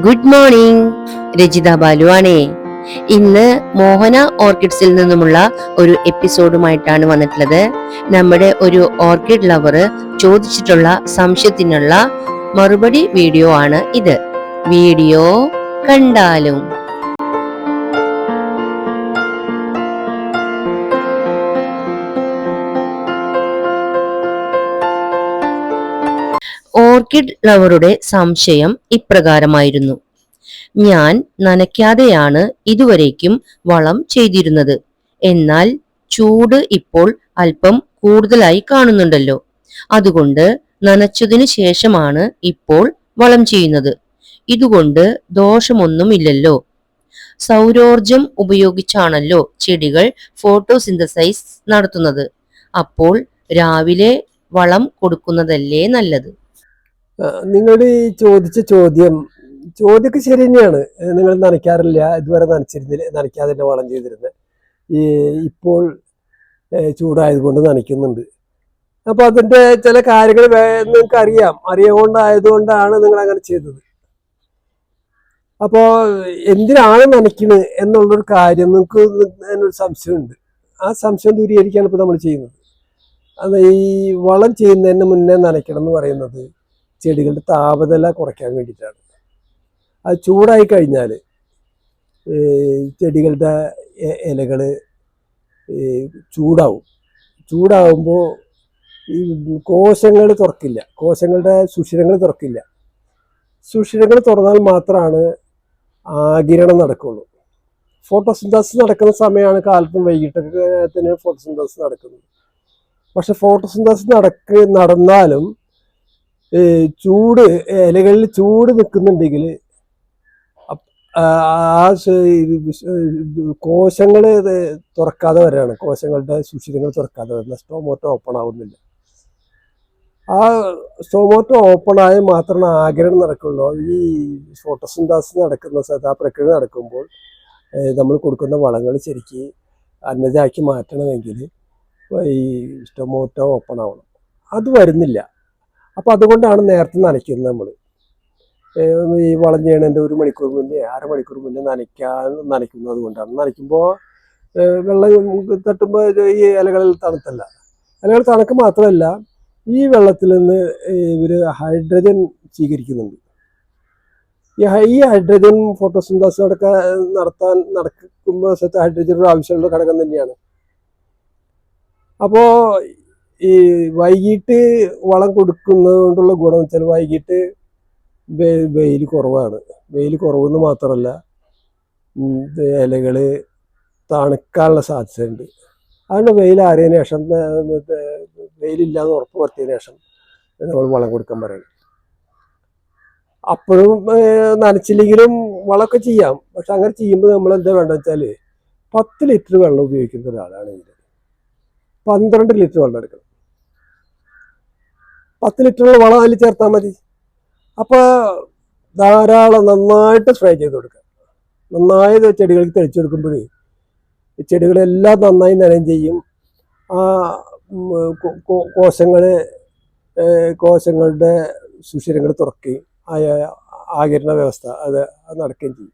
Good morning. Rajitha ബാലുവാണേ. ഇന്ന് മോഹന ഓർക്കിഡ്സിൽ നിന്നുമുള്ള ഒരു എപ്പിസോഡുമായിട്ടാണ് വന്നിട്ടുള്ളത്. നമ്മുടെ ഒരു ഓർക്കിഡ് ലവർ ചോദിച്ചിട്ടുള്ള സംശയത്തിനുള്ള മറുപടി വീഡിയോ ആണ് ഇത്. വീഡിയോ കണ്ടാലും. ഓർക്കിഡ് ലവറുടെ സംശയം ഇപ്രകാരമായിരുന്നു: ഞാൻ നനയ്ക്കാതെയാണ് ഇതുവരേക്കും വളം ചെയ്തിരുന്നത്. എന്നാൽ ചൂട് ഇപ്പോൾ അല്പം കൂടുതലായി കാണുന്നുണ്ടല്ലോ. അതുകൊണ്ട് നനച്ചതിനു ശേഷമാണ് ഇപ്പോൾ വളം ചെയ്യുന്നത്. ഇതുകൊണ്ട് ദോഷമൊന്നുമില്ലല്ലോ. സൗരോർജം ഉപയോഗിച്ചാണല്ലോ ചെടികൾ ഫോട്ടോസിന്തസൈസ് നടത്തുന്നത്. അപ്പോൾ രാവിലെ വളം കൊടുക്കുന്നതല്ലേ നല്ലത്? നിങ്ങൾ ഈ ചോദിച്ച ചോദ്യമൊക്കെ ശരി തന്നെയാണ്. നിങ്ങൾ നനയ്ക്കാറില്ല, ഇതുവരെ നനയ്ക്കാതെ തന്നെ വളം ചെയ്തിരുന്നത്. ഇപ്പോൾ ചൂടായതുകൊണ്ട് നനയ്ക്കുന്നുണ്ട്. അപ്പൊ അതിന്റെ ചില കാര്യങ്ങൾ നിങ്ങൾക്ക് അറിയാകൊണ്ടായതുകൊണ്ടാണ് നിങ്ങൾ അങ്ങനെ ചെയ്തത്. അപ്പോ എന്തിനാണ് നനയ്ക്കുന്നത് എന്നുള്ളൊരു കാര്യം നിങ്ങൾക്ക് അതിനൊരു സംശയമുണ്ട്. ആ സംശയം ദൂരീകരിക്കുകയാണ് ഇപ്പൊ നമ്മൾ ചെയ്യുന്നത്. അത് ഈ വളം ചെയ്യുന്നതിന് മുന്നേ നനയ്ക്കണം എന്ന് പറയുന്നത് ചെടികളുടെ താപനില കുറയ്ക്കാൻ വേണ്ടിയിട്ടാണ്. അത് ചൂടായി കഴിഞ്ഞാൽ ചെടികളുടെ ഇലകൾ ചൂടാവുമ്പോൾ ഈ കോശങ്ങൾ തുറക്കില്ല, കോശങ്ങളുടെ സുഷിരങ്ങൾ തുറക്കില്ല. സുഷിരങ്ങൾ തുറന്നാൽ മാത്രമാണ് ആഗിരണം നടക്കുള്ളൂ. ഫോട്ടോസിന്തസിസ് നടക്കുന്ന സമയമാണ് കാലത്തും വൈകിട്ടൊക്കെ തന്നെ ഫോട്ടോസിന്തസിസ് നടക്കുന്നത്. പക്ഷെ ഫോട്ടോസിന്തസിസ് നടന്നാലും ചൂട് ഇലകളിൽ ചൂട് നിൽക്കുന്നുണ്ടെങ്കിൽ ആ കോശങ്ങൾ തുറക്കാതെ വരാണ്, കോശങ്ങളുടെ സുഷിരങ്ങൾ തുറക്കാതെ വരുന്ന സ്റ്റോമോട്ടോ ഓപ്പൺ ആവുന്നില്ല. ആ സ്റ്റോമോട്ടോ ഓപ്പൺ ആയി മാത്രമേ ആഗിരണം നടക്കുള്ളൂ. ഈ ഫോട്ടോസിന്തസിസ് നടക്കുന്ന ആ പ്രക്രിയ നടക്കുമ്പോൾ നമ്മൾ കൊടുക്കുന്ന വളങ്ങൾ ശരിക്ക് അന്നജമാക്കി മാറ്റണമെങ്കിൽ ഈ സ്റ്റോമോട്ടോ ഓപ്പൺ ആവണം. അത് വരുന്നില്ല. അപ്പം അതുകൊണ്ടാണ് നേരത്തെ നനയ്ക്കുന്നത്. നമ്മൾ ഈ വളം ചെയ്യണതിൻ്റെ 1 മണിക്കൂർ മുന്നേ, 1/2 മണിക്കൂർ മുന്നേ നനയ്ക്കുന്നത് കൊണ്ടാണ്. നനയ്ക്കുമ്പോൾ വെള്ളം തട്ടുമ്പോൾ ഈ ഇലകളിൽ തണുത്തല്ല. ഇലകൾ തണുക്ക് മാത്രമല്ല, ഈ വെള്ളത്തിൽ നിന്ന് ഇവർ ഹൈഡ്രജൻ സ്വീകരിക്കുന്നുണ്ട്. ഈ ഹൈഡ്രജൻ ഫോട്ടോസിന്തസിസ് നടക്കുമ്പോൾ ഹൈഡ്രജൻ ആവശ്യമുള്ള ഘടകം തന്നെയാണ്. അപ്പോൾ ഈ വൈകിട്ട് വളം കൊടുക്കുന്നത് കൊണ്ടുള്ള ഗുണം വെച്ചാൽ വൈകിട്ട് വെയിൽ കുറവാണ്. വെയിൽ കുറവെന്ന് മാത്രമല്ല, ഇലകൾ തണുക്കാനുള്ള സാധ്യതയുണ്ട്. അതുകൊണ്ട് വെയിൽ ആറിയതിനു ശേഷം, വെയിലില്ലാതെ ഉറപ്പ് വരുത്തിയതിനു ശേഷം നമ്മൾ വളം കൊടുക്കാൻ പറയണം. അപ്പോഴും നനച്ചില്ലെങ്കിലും വളമൊക്കെ ചെയ്യാം. പക്ഷെ അങ്ങനെ ചെയ്യുമ്പോൾ നമ്മൾ എന്താ വേണ്ടത് വെച്ചാൽ 10 ലിറ്റർ വെള്ളം ഉപയോഗിക്കുന്ന ഒരാളാണെങ്കിൽ 12 ലിറ്റർ വെള്ളം എടുക്കണം. 10 ലിറ്ററുള്ള വളം അതിൽ ചേർത്താൽ മതി. അപ്പോൾ ധാരാളം നന്നായിട്ട് സ്പ്രേ ചെയ്ത് കൊടുക്കുക. നന്നായി ചെടികൾക്ക് തെളിച്ചു കൊടുക്കുമ്പോൾ ചെടികളെല്ലാം നന്നായി നനയും ചെയ്യും. ആ കോശങ്ങളുടെ സുഷിരങ്ങൾ തുറക്കുകയും ആകിരണ വ്യവസ്ഥ അത് നടക്കുകയും ചെയ്യും.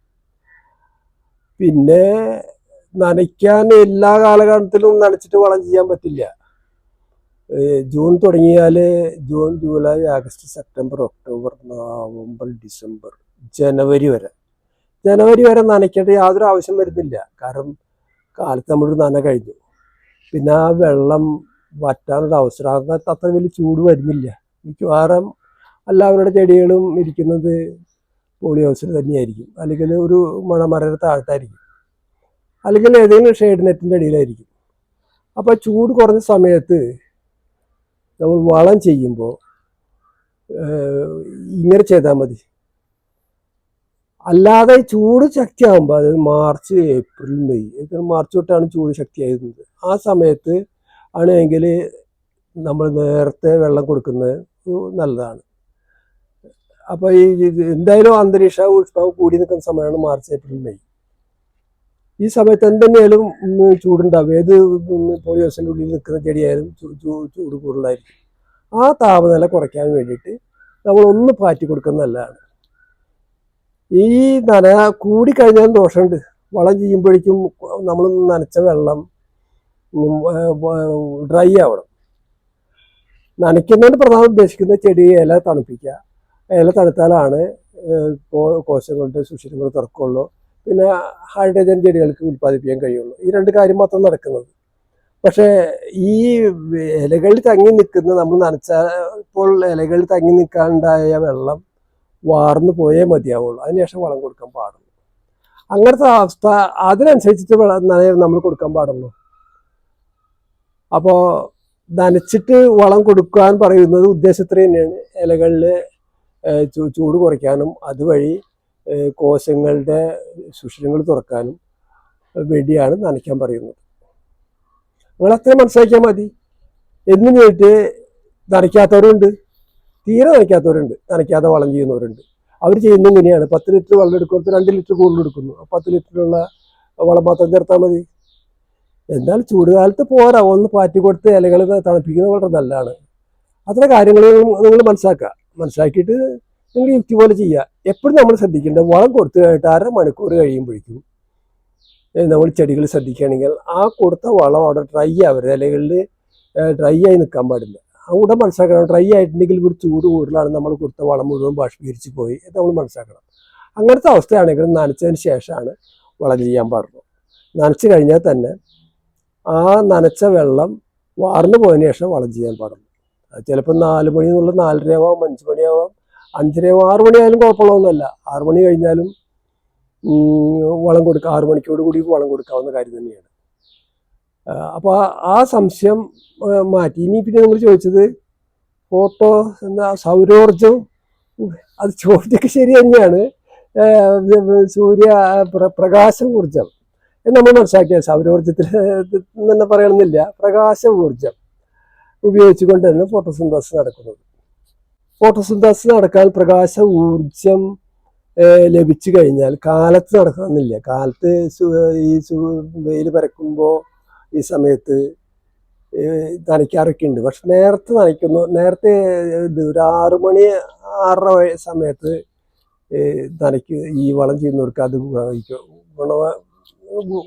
പിന്നെ നനയ്ക്കാൻ എല്ലാ കാലഘട്ടത്തിലും നനച്ചിട്ട് വളം ചെയ്യാൻ പറ്റില്ല. ജൂൺ തുടങ്ങിയാൽ June, July, August, September, October, November, December, ജനുവരി വരെ നനയ്ക്കേണ്ട യാതൊരു ആവശ്യം വരുന്നില്ല. കാരണം കാലത്ത് നമ്മളൊരു നന കഴിഞ്ഞു. പിന്നെ ആ വെള്ളം വറ്റാനുള്ള അവസരം, അത്ര വലിയ ചൂട് വരുന്നില്ല. മിക്കവാറും എല്ലാവരുടെ ചെടികളും ഇരിക്കുന്നത് പോളി ഹൗസിൽ തന്നെയായിരിക്കും, അല്ലെങ്കിൽ ഒരു മരയുടെ താഴത്തായിരിക്കും, അല്ലെങ്കിൽ ഏതെങ്കിലും ഷെയ്ഡ് നെറ്റിൻ്റെ അടിയിലായിരിക്കും. അപ്പോൾ ചൂട് കുറഞ്ഞ സമയത്ത് നമ്മൾ വളം ചെയ്യുമ്പോൾ ഇങ്ങനെ ചെയ്താൽ മതി. അല്ലാതെ ചൂട് ശക്തിയാകുമ്പോൾ, അതായത് മാർച്ച്, ഏപ്രിൽ, മെയ്, മാർച്ച് തൊട്ടാണ് ചൂട് ശക്തിയായിരുന്നത്. ആ സമയത്ത് ആണെങ്കിൽ നമ്മൾ നേരത്തെ വെള്ളം കൊടുക്കുന്നത് നല്ലതാണ്. അപ്പോൾ ഈ എന്തായാലും അന്തരീക്ഷ ഊഷ്മാവ് കൂടി നിൽക്കുന്ന സമയമാണ് മാർച്ച്, ഏപ്രിൽ, മെയ്. ഈ സമയത്ത് എന്തെങ്കിലും ചൂടുണ്ടാവും. ഏത് പോളിഹൗസിൻ്റെ ഉള്ളിൽ നിൽക്കുന്ന ചെടിയായാലും ചൂട് കൂടുതലായിരിക്കും. ആ താപനില കുറയ്ക്കാൻ വേണ്ടിയിട്ട് നമ്മൾ ഒന്ന് പാറ്റി കൊടുക്കുന്നത് നല്ലതാണ്. ഈ നന കൂടിക്കഴിഞ്ഞാലും ദോഷമുണ്ട്. വളം ചെയ്യുമ്പോഴേക്കും നമ്മൾ നനച്ച വെള്ളം ഡ്രൈ ആവണം. നനയ്ക്കുന്നതിന് പ്രധാനം ഉദ്ദേശിക്കുന്നത് ചെടി ഇല തണുപ്പിക്കുക. ഇല തണുത്താലാണ് കോശങ്ങളുടെ സുഷിരങ്ങൾ തുറക്കുള്ളൂ. പിന്നെ ഹൈഡ്രജൻ ചെടികൾക്ക് ഉൽപ്പാദിപ്പിക്കാൻ കഴിയുള്ളൂ. ഈ രണ്ട് കാര്യം മാത്രം നടക്കുന്നത്. പക്ഷേ ഈ ഇലകളിൽ തങ്ങി നിൽക്കുന്ന നമ്മൾ നനച്ചപ്പോൾ ഇലകളിൽ തങ്ങി നിൽക്കാനുണ്ടായ വെള്ളം വാർന്നു പോയേ മതിയാവുള്ളൂ. അതിനുശേഷം വളം കൊടുക്കാൻ പാടുള്ളൂ. അങ്ങനത്തെ അവസ്ഥ അതിനനുസരിച്ചിട്ട് നമ്മൾ കൊടുക്കാൻ പാടുള്ളൂ. അപ്പോൾ നനച്ചിട്ട് വളം കൊടുക്കാൻ പറയുന്നത് ഉദ്ദേശത്തിന് തന്നെയാണ്. ഇലകളിൽ ചൂട് കുറയ്ക്കാനും അതുവഴി കോശങ്ങളുടെ സുഷിരങ്ങൾ തുറക്കാനും വേണ്ടിയാണ് നനയ്ക്കാൻ പറയുന്നത്. നിങ്ങൾ അത്രയും മനസ്സിലാക്കിയാൽ മതി. എന്ന് ചോദിച്ചിട്ട് നനയ്ക്കാത്തവരുണ്ട്, തീരെ നനയ്ക്കാത്തവരുണ്ട്, നനയ്ക്കാതെ വളം ചെയ്യുന്നവരുണ്ട്. അവർ ചെയ്യുന്നത് ഇങ്ങനെയാണ്: 10 ലിറ്റർ വെള്ളം എടുക്കുന്നത് 2 ലിറ്റർ കൂടുതൽ എടുക്കുന്നു. 10 ലിറ്ററുള്ള വളം മാത്രം ചേർത്താൽ മതി. എന്നാൽ ചൂടുകാലത്ത് പോരാ, ഒന്ന് പാറ്റി കൊടുത്ത് ഇലകൾ തണുപ്പിക്കുന്നത് വളരെ നല്ലതാണ്. അത്ര കാര്യങ്ങൾ നിങ്ങൾ മനസ്സിലാക്കിയിട്ട് നിങ്ങൾ യുക്തി പോലെ ചെയ്യുക. എപ്പോഴും നമ്മൾ ശ്രദ്ധിക്കേണ്ടത്, വളം കൊടുത്തു കഴിഞ്ഞിട്ട് 1/2 മണിക്കൂർ കഴിയുമ്പോഴേക്കും നമ്മൾ ചെടികൾ ശ്രദ്ധിക്കുകയാണെങ്കിൽ ആ കൊടുത്ത വളം അവിടെ ഡ്രൈ ആവരുത്. ഇലകളിൽ ഡ്രൈ ആയി നിൽക്കാൻ പാടില്ല. അവിടെ മനസ്സിലാക്കണം, ഡ്രൈ ആയിട്ടുണ്ടെങ്കിൽ ഒരു ചൂട് കൂടുതലാണ്, നമ്മൾ കൊടുത്ത വളം മുഴുവൻ ബാഷ്പീകരിച്ച് പോയി എന്ന് നമ്മൾ മനസ്സിലാക്കണം. അങ്ങനത്തെ അവസ്ഥയാണെങ്കിൽ നനച്ചതിന് ശേഷമാണ് വളം ചെയ്യാൻ പാടുള്ളൂ. നനച്ച് കഴിഞ്ഞാൽ തന്നെ ആ നനച്ച വെള്ളം വാർന്നു പോയതിനു ശേഷം വളം ചെയ്യാൻ പാടുള്ളൂ. ചിലപ്പോൾ 4 മണി എന്നുള്ള 4:30 ആവാം, 5 മണിയാവാം, 5:30 ആവാം, 6 മണിയായാലും കുഴപ്പമുള്ളതൊന്നുമല്ല. 6 മണി കഴിഞ്ഞാലും വളം കൊടുക്കുക. 6 മണിക്കോട് കൂടി വളം കൊടുക്കാവുന്ന കാര്യം തന്നെയാണ്. അപ്പോൾ ആ സംശയം മാറ്റി. ഇനി പിന്നെ നിങ്ങൾ ചോദിച്ചത് ഫോട്ടോ എന്താ സൗരോർജം, അത് ചോദ്യമൊക്കെ ശരി തന്നെയാണ്. പ്രകാശ ഊർജം എന്ന് നമ്മൾ മനസ്സിലാക്കിയത് സൗരോർജത്തിൽ തന്നെ പറയണമെന്നില്ല. പ്രകാശ ഊർജം ഉപയോഗിച്ചുകൊണ്ട് തന്നെ ഫോട്ടോസിന്തസിസ് നടക്കുന്നത്. ഫോട്ടോസിന്തസിസ് നടക്കാൻ പ്രകാശ ഊർജം ലഭിച്ചു കഴിഞ്ഞാൽ കാലത്ത് നടക്കണമെന്നില്ല. കാലത്ത് ഈ വെയിൽ പരക്കുമ്പോൾ ഈ സമയത്ത് നനയ്ക്കാറൊക്കെ ഉണ്ട്. പക്ഷെ നേരത്തെ നേരത്തെ ഒരു 6 മണി 6:30 സമയത്ത് ഈ വളം ചെയ്യുന്നവർക്ക് അത്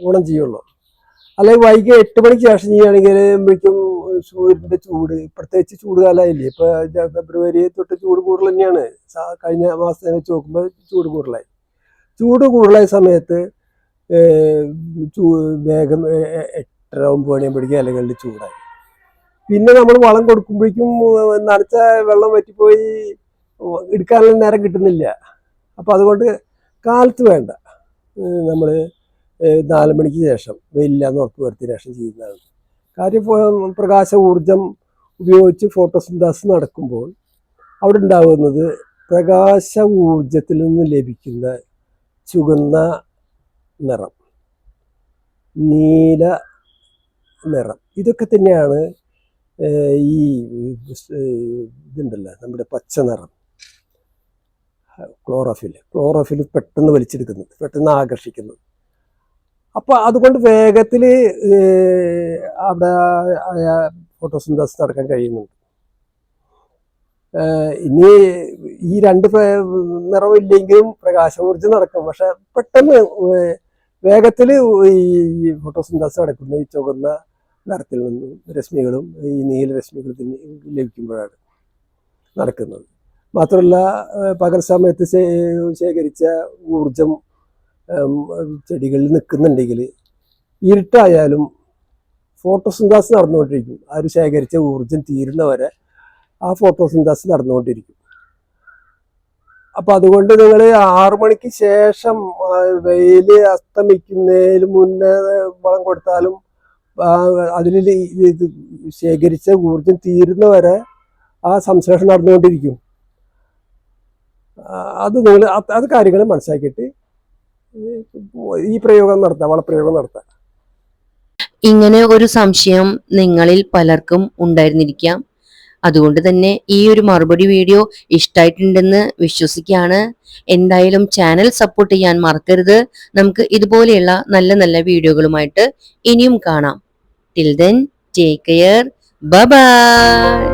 ഗുണം ചെയ്യുള്ളൂ. അല്ലെങ്കിൽ വൈകി 8 മണിക്ക് ശേഷം ചെയ്യുകയാണെങ്കിൽക്കും സൂര്യൻ്റെ ചൂട്, പ്രത്യേകിച്ച് ചൂടുകാലമായില്ലേ, ഇപ്പോൾ ഫെബ്രുവരി തൊട്ട് ചൂട് കൂടുതൽ തന്നെയാണ്. കഴിഞ്ഞ മാസത്തെ വെച്ച് നോക്കുമ്പോൾ ചൂട് കൂടുതലായി. ചൂട് കൂടുതലായ സമയത്ത് വേഗം 8:30-9 മണിയാകുമ്പോഴേക്കും ഇലകളിൽ ചൂടായി. പിന്നെ നമ്മൾ വളം കൊടുക്കുമ്പോഴേക്കും നനച്ച വെള്ളം വറ്റിപ്പോയി എടുക്കാനുള്ള നേരം കിട്ടുന്നില്ല. അപ്പം അതുകൊണ്ട് കാലത്ത് വേണ്ട, നമ്മൾ 4 മണിക്ക് ശേഷം വെയിലില്ലാന്ന് ഉറപ്പ് വരുത്തിയ ശേഷം ചെയ്യുന്നതാണ് കാര്യം. പ്രകാശ ഊർജം ഉപയോഗിച്ച് ഫോട്ടോസിന്തസിസ് നടക്കുമ്പോൾ അവിടെ ഉണ്ടാകുന്നത് പ്രകാശ ഊർജത്തിൽ നിന്ന് ലഭിക്കുന്ന ചുവന്ന നിറം, നീല നിറം, ഇതൊക്കെ തന്നെയാണ് ഈ ഇതുണ്ടല്ലോ നമ്മുടെ പച്ച നിറം, ക്ലോറോഫിൽ പെട്ടെന്ന് വലിച്ചെടുക്കുന്നത്, പെട്ടെന്ന് ആകർഷിക്കുന്നത്. അപ്പോൾ അതുകൊണ്ട് വേഗത്തിൽ അവിടെ ഫോട്ടോസിന്തസിസ് നടക്കാൻ കഴിയുന്നുണ്ട്. ഇനി ഈ 2 നിറമില്ലെങ്കിലും പ്രകാശോർജ്ജം നടക്കും. പക്ഷെ പെട്ടെന്ന് വേഗത്തിൽ ഈ ഫോട്ടോസിന്തസിസ് നടക്കുന്ന ഈ ചുവന്ന നിറത്തിൽ നിന്നും രശ്മികളും ഈ നീല രശ്മികളും ലഭിക്കുമ്പോഴാണ് നടക്കുന്നത്. മാത്രമല്ല പകൽ സമയത്ത് ശേഖരിച്ച ഊർജം ചെടികളിൽ നിൽക്കുന്നുണ്ടെങ്കിൽ ഇരുട്ടായാലും ഫോട്ടോസിന്തസിസ് നടന്നുകൊണ്ടിരിക്കും. ആ ഒരു ശേഖരിച്ച ഊർജം തീരുന്നവരെ ആ ഫോട്ടോസിന്തസിസ് നടന്നുകൊണ്ടിരിക്കും. അപ്പം അതുകൊണ്ട് നിങ്ങൾ 6 മണിക്ക് ശേഷം വെയിൽ അസ്തമിക്കുന്നതിന് മുന്നേ വളം കൊടുത്താലും അതിൽ ശേഖരിച്ച ഊർജം തീരുന്നവരെ ആ സംശ്ലേഷണം നടന്നുകൊണ്ടിരിക്കും. അത് കാര്യങ്ങൾ മനസ്സിലാക്കിയിട്ട് ഈ പ്രയോഗം നടത്താം, വളപ്രയോഗം നടത്താം. ഇങ്ങനെ ഒരു സംശയം നിങ്ങളിൽ പലർക്കും ഉണ്ടായിരുന്നിരിക്കാം. അതുകൊണ്ട് തന്നെ ഈ ഒരു മറുപടി വീഡിയോ ഇഷ്ടമായിട്ടുണ്ടെന്ന് വിശ്വസിക്കുകയാണ്. എന്തായാലും ചാനൽ സപ്പോർട്ട് ചെയ്യാൻ മറക്കരുത്. നമുക്ക് ഇതുപോലെയുള്ള നല്ല നല്ല വീഡിയോകളുമായിട്ട് ഇനിയും കാണാം. Till then take care, bye bye.